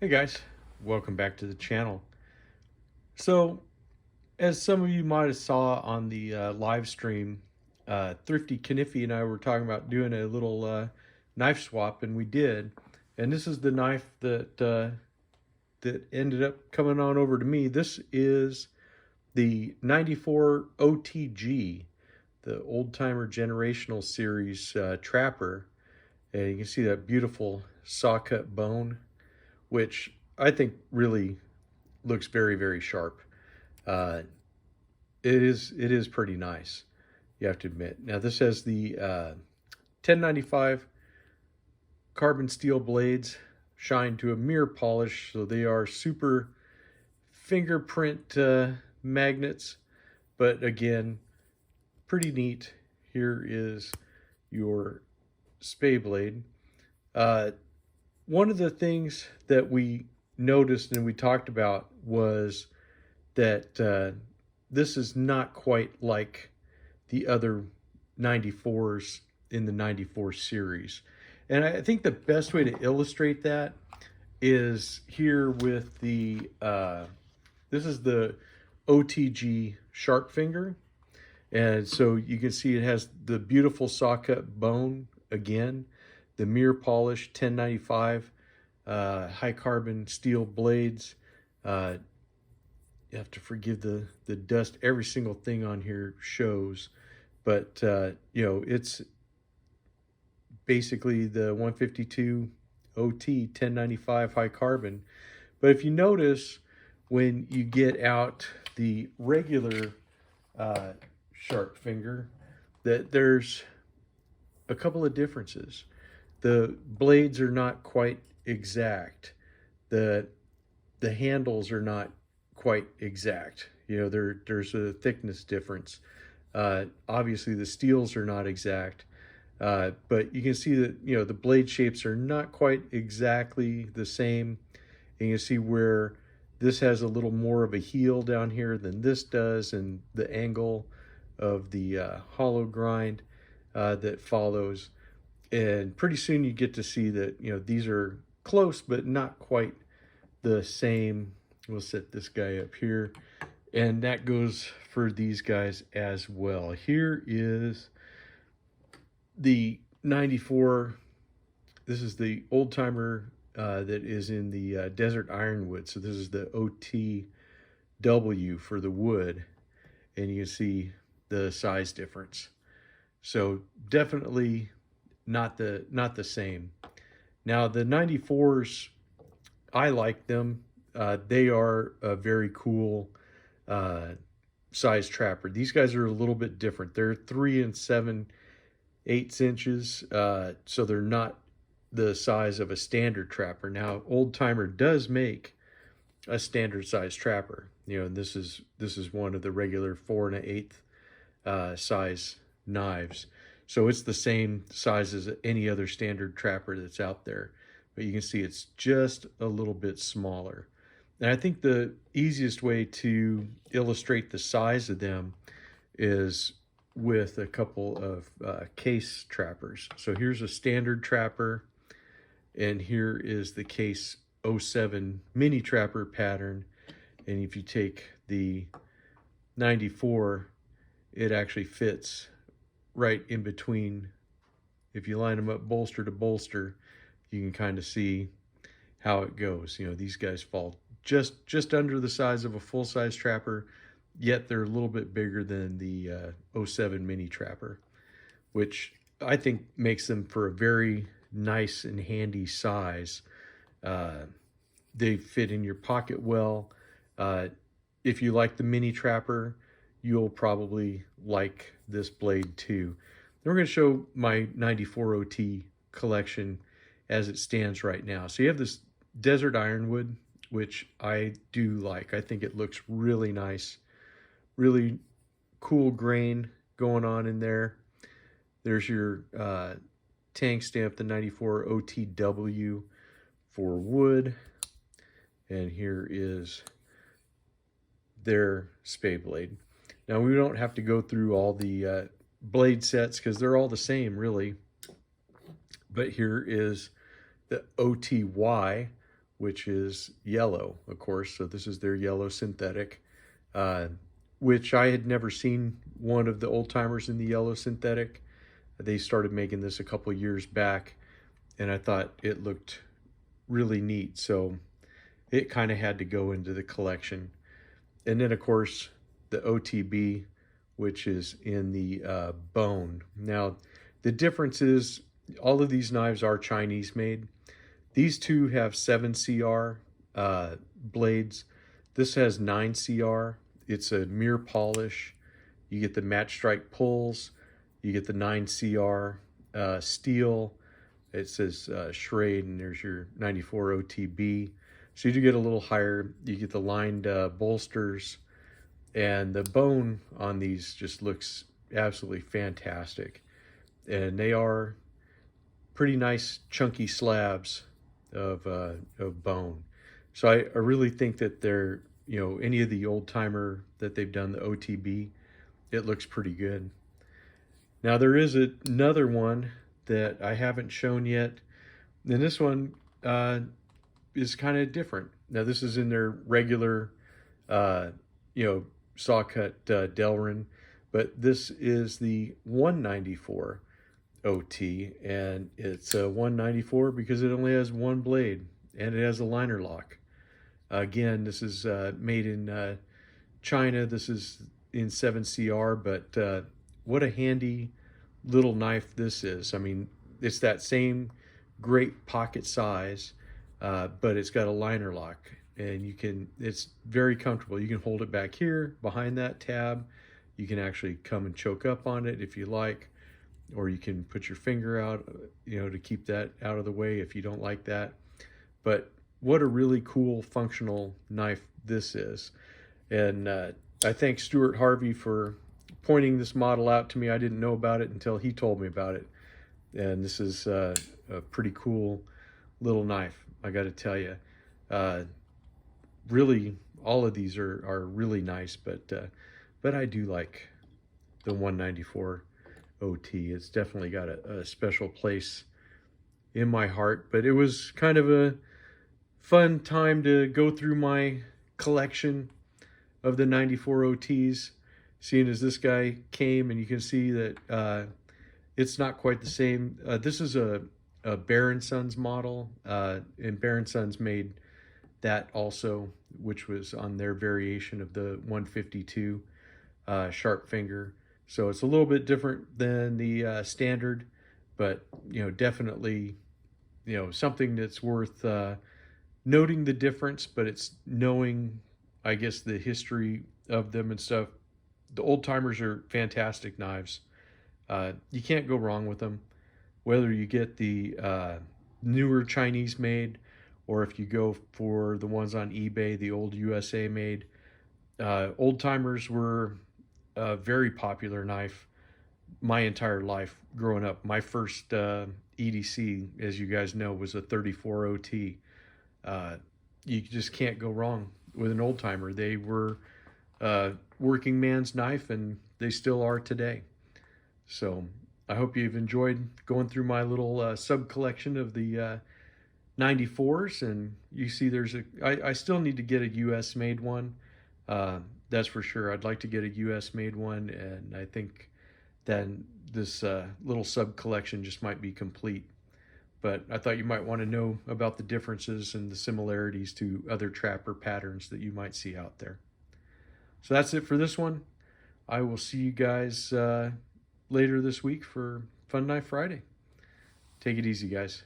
Hey guys, welcome back to the channel. So, as some of you might have saw on the live stream, Thrifty Kniffy and I were talking about doing a little knife swap, and we did. And this is the knife that ended up coming on over to me. This is the '94 OTG, the Old Timer Generational Series Trapper, and you can see that beautiful saw cut bone, which I think really looks very sharp. Uh, it is pretty nice. You have to admit. Now this has the 1095 carbon steel blades shined to a mirror polish, so they are super fingerprint magnets. But again, pretty neat. Here is your spay blade. Uh, One of the things that we noticed and we talked about was that this is not quite like the other 94s in the 94 series. And I think the best way to illustrate that is here with this is the OTG sharp finger. And so you can see it has the beautiful saw cut bone again, the mirror polish 1095 high carbon steel blades. You have to forgive the dust. Every single thing on here shows, but it's basically the 152 OT 1095 high carbon. But if you notice, when you get out the regular sharp finger, that there's a couple of differences. The blades are not quite exact. The handles are not quite exact. There's a thickness difference. Obviously, the steels are not exact, but you can see that the blade shapes are not quite exactly the same. And you can see where this has a little more of a heel down here than this does, and the angle of the hollow grind that follows. And pretty soon you get to see that these are close, but not quite the same. We'll set this guy up here, and that goes for these guys as well. Here is the 94. This is the old timer that is in the desert ironwood. So this is the OTW for the wood, and you can see the size difference. So definitely not the same. Now the 94s, I like them. They are a very cool size trapper. These guys are a little bit different. They're 3 7/8 inches, so they're not the size of a standard trapper. Now, Old Timer does make a standard size trapper. And this is one of the regular 4 1/8 size knives. So it's the same size as any other standard trapper that's out there. But you can see it's just a little bit smaller. And I think the easiest way to illustrate the size of them is with a couple of case trappers. So here's a standard trapper, and here is the case '07 mini trapper pattern. And if you take the 94, it actually fits right in between. If you line them up bolster to bolster, you can kind of see how it goes. These guys fall just under the size of a full-size trapper, yet they're a little bit bigger than the '07 mini trapper, which I think makes them for a very nice and handy size. Uh, they fit in your pocket well. If you like the mini trapper, you'll probably like this blade too. Then we're going to show my 94 OT collection as it stands right now. So you have this desert ironwood, which I do like. I think it looks really nice, really cool grain going on in there. There's your tank stamp, the 94 OTW for wood. And here is their spay blade. Now we don't have to go through all the blade sets because they're all the same really. But here is the OTY, which is yellow, of course. So this is their yellow synthetic, uh, which I had never seen one of the old timers in the yellow synthetic. They started making this a couple years back, and I thought it looked really neat. So it kind of had to go into the collection. And then, of course, the OTB, which is in the bone. Now, the difference is all of these knives are Chinese made. These two have 7CR blades. This has 9CR. It's a mirror polish. You get the match strike pulls. You get the 9CR steel. It says Schrade, and there's your 94 OTB. So you do get a little higher. You get the lined bolsters. And the bone on these just looks absolutely fantastic. And they are pretty nice chunky slabs of bone. So I really think that they're, any of the old timer that they've done, the OTB, it looks pretty good. Now there is another one that I haven't shown yet. And this one is kind of different. Now this is in their regular, saw cut Delrin, but this is the 194 OT, and it's a 194 because it only has one blade and it has a liner lock. Again, this is made in China. This is in 7CR, but what a handy little knife this is. I mean, it's that same great pocket size, but it's got a liner lock, and it's very comfortable. You can hold it back here behind that tab. You can actually come and choke up on it if you like, or you can put your finger out, to keep that out of the way if you don't like that. But what a really cool functional knife this is. And I thank Stuart Harvey for pointing this model out to me. I didn't know about it until he told me about it. And this is a pretty cool little knife, I got to tell you. Really, all of these are really nice, but I do like the 194 OT. It's definitely got a special place in my heart. But it was kind of a fun time to go through my collection of the 94 OTs, seeing as this guy came, and you can see that it's not quite the same. This is a Bear & Sons model, and Bear & Sons made that also, which was on their variation of the 152 sharp finger. So it's a little bit different than the standard, but definitely something that's worth noting the difference. But it's knowing, I guess, the history of them and stuff. The old timers are fantastic knives. You can't go wrong with them, whether you get the newer Chinese made, or if you go for the ones on eBay, the old USA made. Old timers were a very popular knife my entire life growing up. My first EDC, as you guys know, was a 34 OT. You just can't go wrong with an old timer. They were working man's knife, and they still are today. So I hope you've enjoyed going through my little sub collection of the 94s, and you see I still need to get a US made one. That's for sure. I'd like to get a US made one, and I think then this little sub collection just might be complete. But I thought you might want to know about the differences and the similarities to other trapper patterns that you might see out there. So that's it for this one. I will see you guys later this week for Fun Knife Friday. Take it easy, guys.